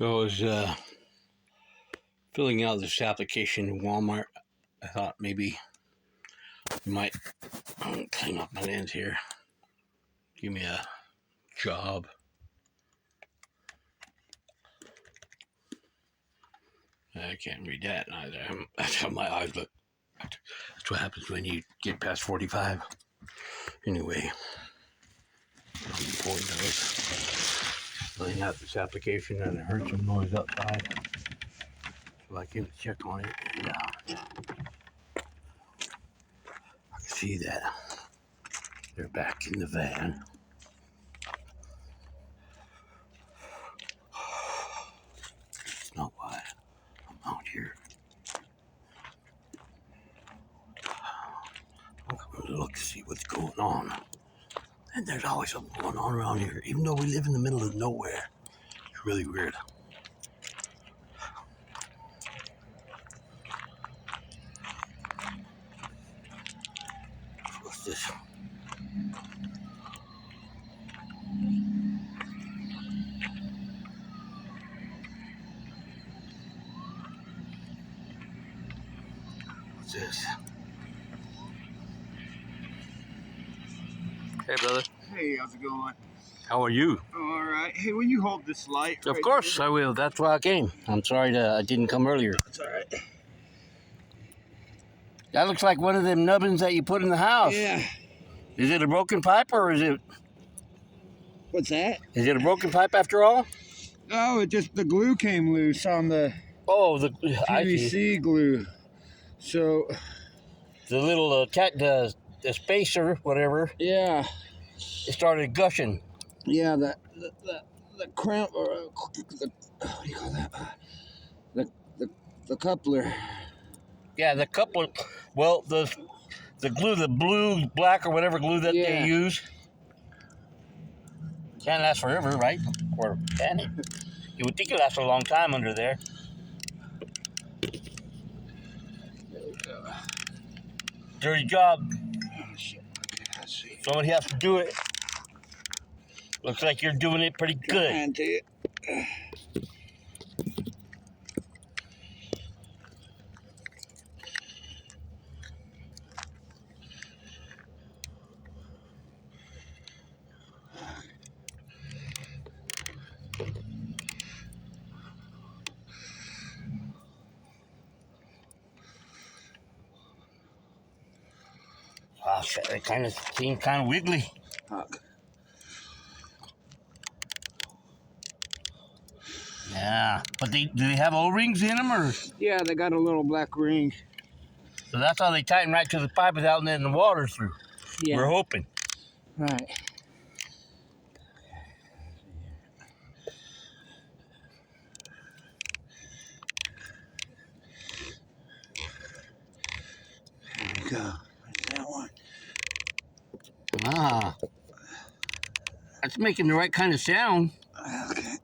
So I was filling out this application in Walmart. I thought maybe you might clean up my lens here. Give me a job. I can't read that neither. That's how my eyes look. That's what happens when you get past 45. Anyway, filling out this application, and I heard some noise outside. So I came to check on it, and I can see that they're back in the van. That's not why I'm out here. I'm going to look to see what's going on. And there's always something going on around here, even though we live in the middle of nowhere. It's really weird. What's this? What's this? Hey, brother. Hey, how's it going? How are you? All right. Hey, will you hold this light? Of course I will. That's why I came. I'm sorry I didn't come earlier. It's all right. That looks like one of them nubbins that you put in the house. Yeah. Is it a broken pipe or is it? What's that? Is it a broken pipe after all? Oh, it just the glue came loose on the Oh, I see. PVC glue. So. The little the spacer, whatever. Yeah. It started gushing. Yeah. The cramp or what do you call that? The coupler. Yeah, the coupler. Well, the glue, the blue, black, or whatever glue that they use, can't last forever, right? Or can it? You would think it lasts a long time under there. Dirty job. Oh, shit. Okay, let's see. Somebody has to do it. Looks like you're doing it pretty good. Trying to. Wow, it kind of seems kind of wiggly. Fuck. Yeah, but do they have O-rings in them, or? Yeah, they got a little black ring. So that's how they tighten right to the pipe without letting the water through. Yeah. We're hoping. Right. There you go. There's that one. Ah. That's making the right kind of sound. Okay.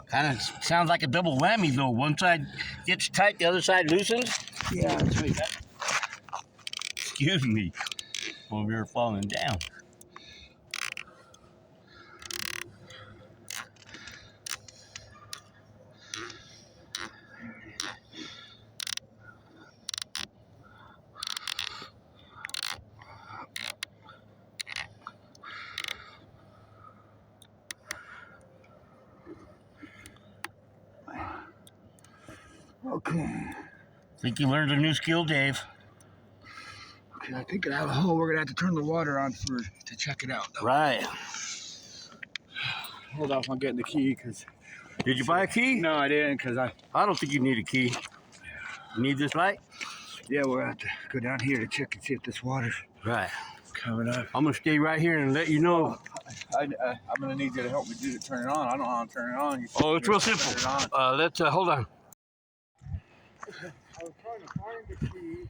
Kind of sounds like a double whammy, though. One side gets tight, the other side loosens. Yeah, that's right. Excuse me. Over here falling down. Okay. Think you learned a new skill, Dave. Okay, I think I have a hole. We're gonna have to turn the water on to check it out, though. Right. Hold off on getting the key, because... Did you buy a key? No, I didn't, because I don't think you need a key. You need this light? Yeah, we'll have to go down here to check and see if this water's Right. coming up. I'm going to stay right here and let you know. I'm gonna need you to help me turn it on. I don't know how to turn it on. Oh, it's real simple. Let's hold on. I was trying to find the key.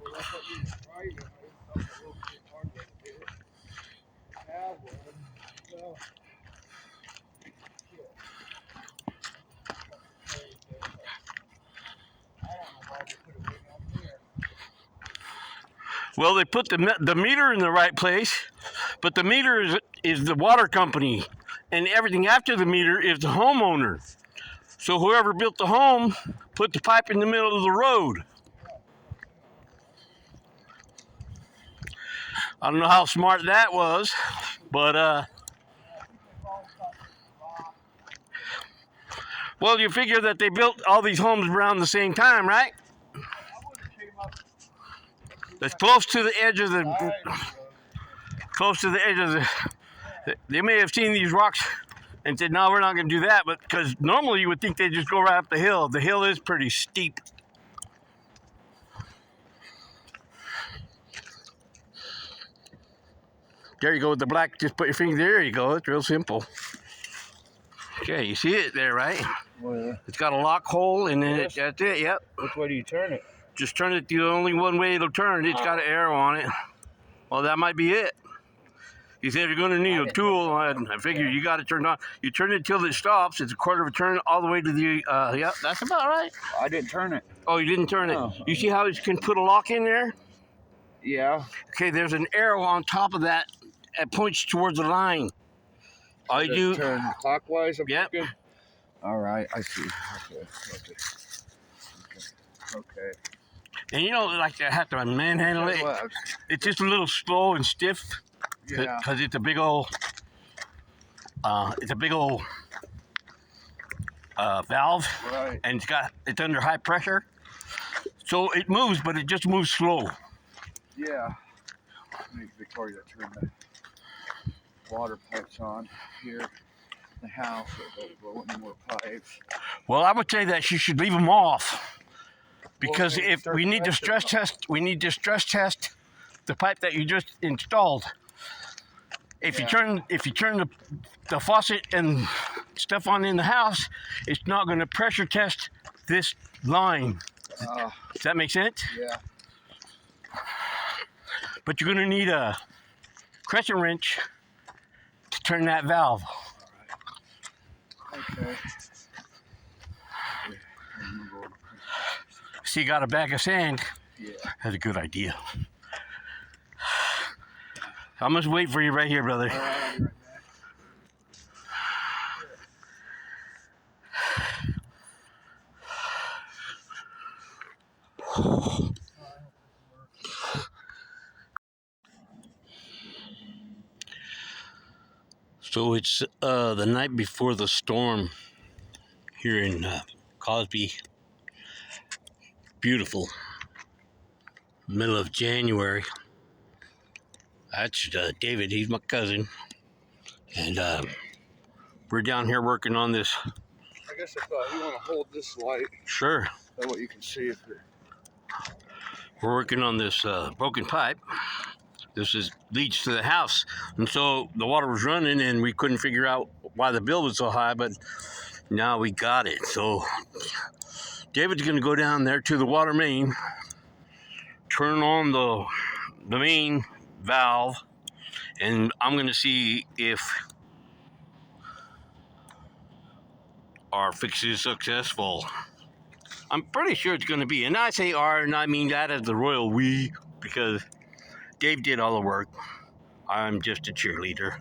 Well, that's what you tried it. I thought it was hard to get it. Have one. So, Well, they put the meter in the right place, but the meter is the water company, and everything after the meter is the homeowner. So whoever built the home put the pipe in the middle of the road. I don't know how smart that was, but well, you figure that they built all these homes around the same time, right? It's close to the edge of the, they may have seen these rocks and said, no, we're not going to do that, but because normally you would think they just go right up the hill. The hill is pretty steep. There you go with the black, just put your finger there, you go. It's real simple. Okay, you see it there, right? Well, It's got a lock hole, and then that's it, yep. which way do you turn it? Just turn it the only one way it'll turn. It's got an arrow on it. Well, that might be it. You said you're going to need a tool. I figured you got to turn it on. You turn it until it stops. It's a quarter of a turn all the way to the, yep, that's about right. I didn't turn it. Oh, you didn't turn No. it. You see how you can put a lock in there? Yeah. Okay, there's an arrow on top of that. It points towards the line. All you do, Turn clockwise. Yep. Good. All right, I see. Okay. and you know, like I have to manhandle it. Well, It's just a little slow and stiff yeah. because it's a big old, valve, Right. and it's under high pressure, so it moves, but it just moves slow. Yeah. Make Victoria turn the water pipes on here in the house. So don't blow any more pipes. Well, I would say that you should leave them off because Well, if we need to stress test, the pipe that you just installed. If you turn the faucet and stuff on in the house, it's not going to pressure test this line. Does that make sense? Yeah. But you're going to need a crescent wrench to turn that valve. Okay. See, you got a bag of sand. Yeah. That's a good idea. I'm just waiting for you right here, brother. All right, I'll be right back. So it's the night before the storm here in Cosby. Beautiful. Middle of January. That's David. He's my cousin. And we're down here working on this. I guess if you want to hold this light, Sure. that way you can see if you're... We're working on this broken pipe. This leads to the house. And so the water was running and we couldn't figure out why the bill was so high, but now we got it. So David's going to go down there to the water main, turn on the main valve, and I'm going to see if our fix is successful. I'm pretty sure it's going to be. And I say our, and I mean that as the royal we, because Dave did all the work. I'm just a cheerleader.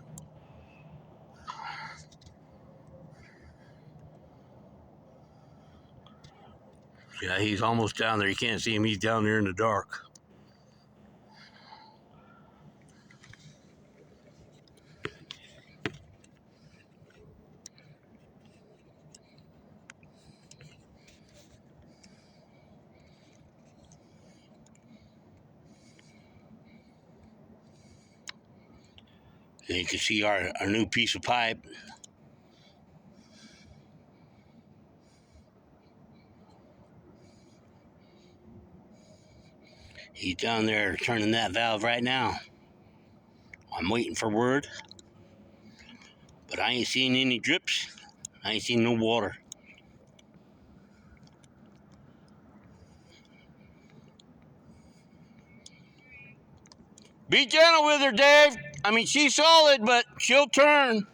Yeah, he's almost down there. You can't see him. He's down there in the dark. And you can see our new piece of pipe. He's down there turning that valve right now. I'm waiting for word. But I ain't seeing any drips. I ain't seen no water. Be gentle with her, Dave. I mean, she's solid, but she'll turn.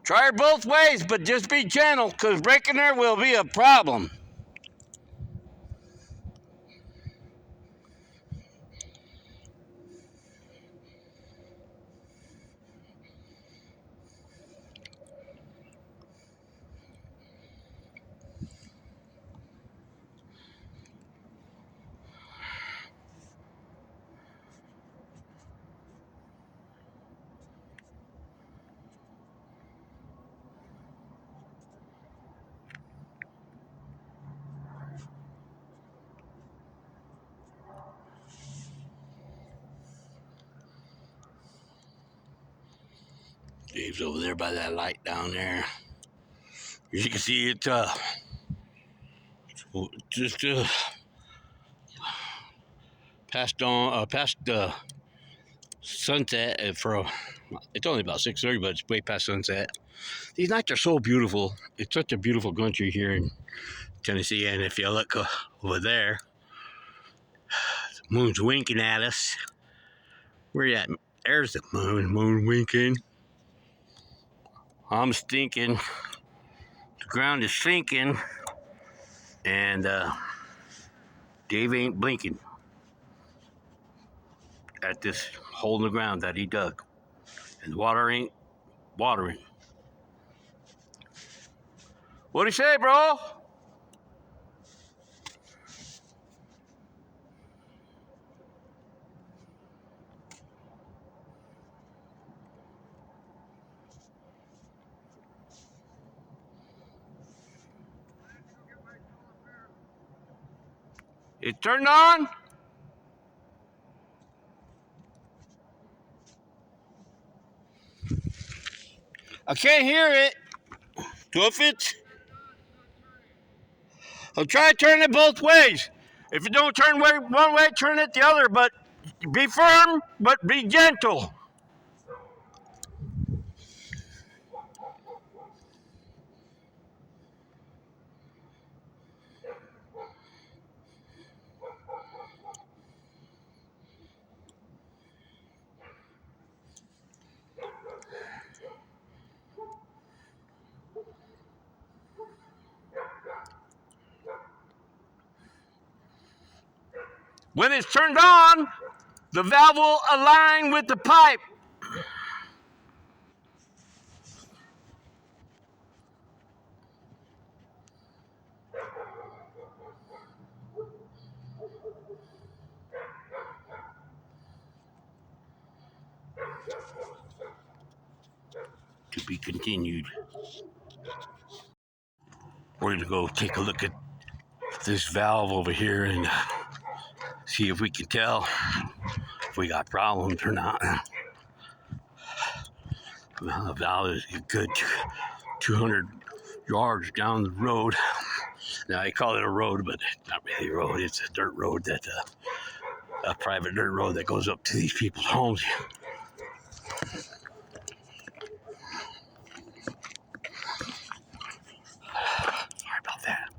Try her both ways, but just be gentle, because breaking her will be a problem. Dave's over there by that light down there. As you can see, it just past sunset it's only about 6:30, but it's way past sunset. These nights are so beautiful. It's such a beautiful country here in Tennessee, and if you look over there, the moon's winking at us. Where you at? There's the moon winking. I'm stinking. The ground is sinking, and Dave ain't blinking at this hole in the ground that he dug, and the water ain't watering. What'd he say, bro? It turned on? I can't hear it. So if it's, I'll try turning it both ways. If it don't turn one way, turn it the other, but be firm, but be gentle. When it's turned on, the valve will align with the pipe. To be continued. We're gonna go take a look at this valve over here and see if we can tell if we got problems or not. Well, the valve is a good 200 yards down the road. Now, I call it a road, but it's not really a road. It's a dirt road, a private dirt road that goes up to these people's homes. Sorry about that.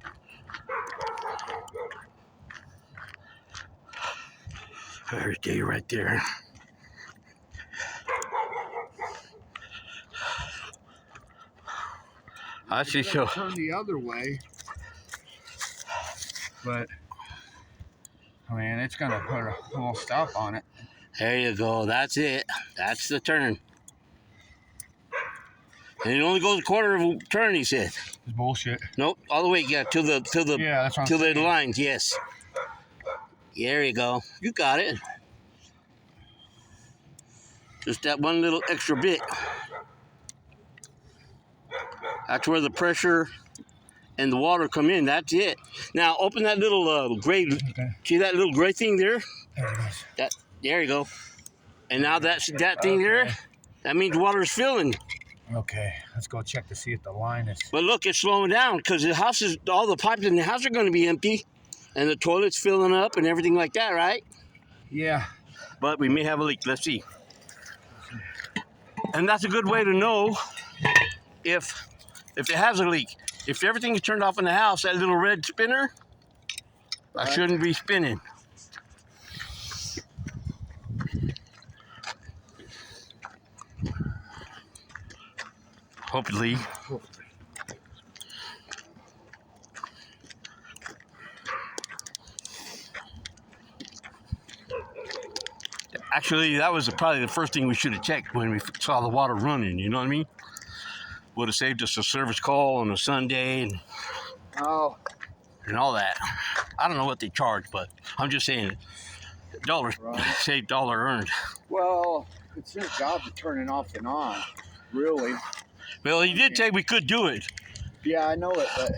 There's Dave right there. I see. So turn the other way, but I mean, it's gonna put a full stop on it. There you go. That's it. That's the turn. And it only goes a quarter of a turn, he said. It's bullshit. Nope, all the way, yeah, to the lines, yes. There you go. You got it. Just that one little extra bit. That's where the pressure and the water come in. That's it. Now open that little gray. Okay. See that little gray thing there? There it is. There you go. And now that thing there, that means water's filling. Okay, let's go check to see if the line is. But look, it's slowing down because all the pipes in the house are going to be empty, and the toilet's filling up and everything like that, right? Yeah. But we may have a leak. Let's see. And that's a good way to know if it has a leak. If everything is turned off in the house, that little red spinner, I shouldn't be spinning. Hopefully. Actually, that was probably the first thing we should have checked when we saw the water running, you know what I mean? Would have saved us a service call on a Sunday and Oh, all that. I don't know what they charge, but I'm just saying, dollar saved, dollar earned. well, it's his job to turn it off and on, really. Well, he did say we could do it. Yeah, I know it, but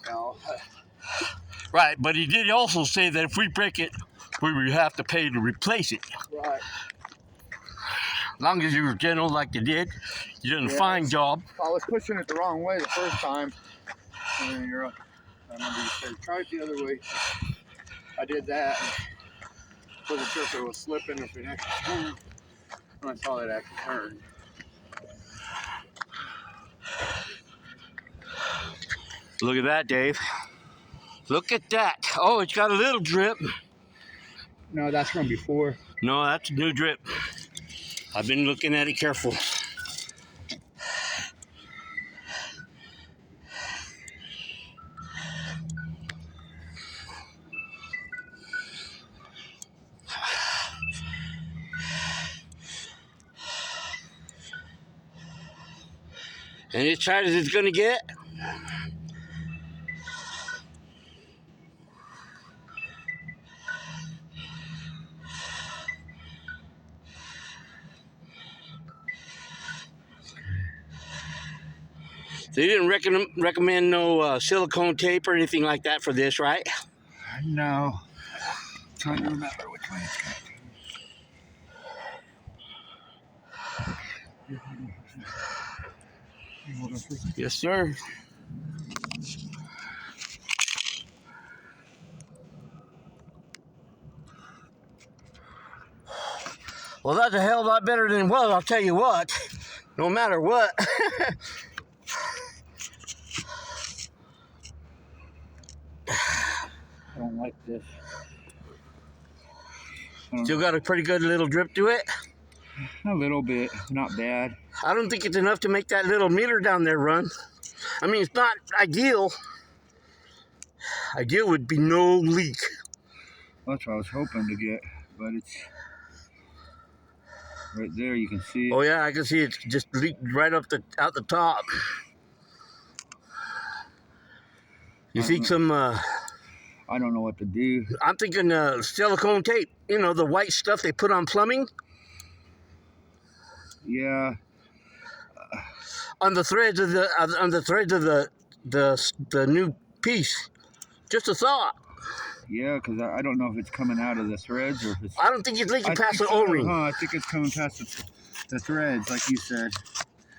no. Right, but he did also say that if we break it, we would have to pay to replace it. Right. As long as you were gentle like you did, you did a fine job. I was pushing it the wrong way the first time. And then I remember you said, try it the other way. I did that. Wasn't sure if it was slipping, if it actually turned. And I saw it actually turned. Look at that, Dave. Look at that. Oh, it's got a little drip. No, that's from before. No, that's a new drip. I've been looking at it careful. And as tight as it's gonna get. They didn't recommend no silicone tape or anything like that for this, right? No. I'm trying to remember which way it's going. Yes, sir. Well, that's a hell of a lot better than was, I'll tell you what. No matter what. I don't like this. Still got a pretty good little drip to it. A little bit, not bad. I don't think it's enough to make that little meter down there run. I mean, it's not ideal. Ideal would be no leak. That's what I was hoping to get, but it's right there. You can see it. Oh yeah, I can see it just leaked right up out the top. You think some? I don't know what to do. I'm thinking silicone tape. You know, the white stuff they put on plumbing. Yeah. On the threads of the new piece. Just a thought. Yeah, because I don't know if it's coming out of the threads or if it's... I don't think it's leaking past the O-ring. I think it's coming past the threads, like you said.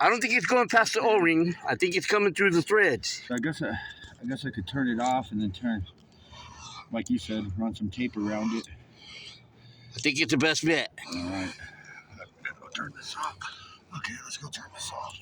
I don't think it's going past the O-ring. I think it's coming through the threads. So I guess I could turn it off and then turn, like you said, run some tape around it. I think it's the best bet. All right. Let's go turn this off. Okay, let's go turn this off.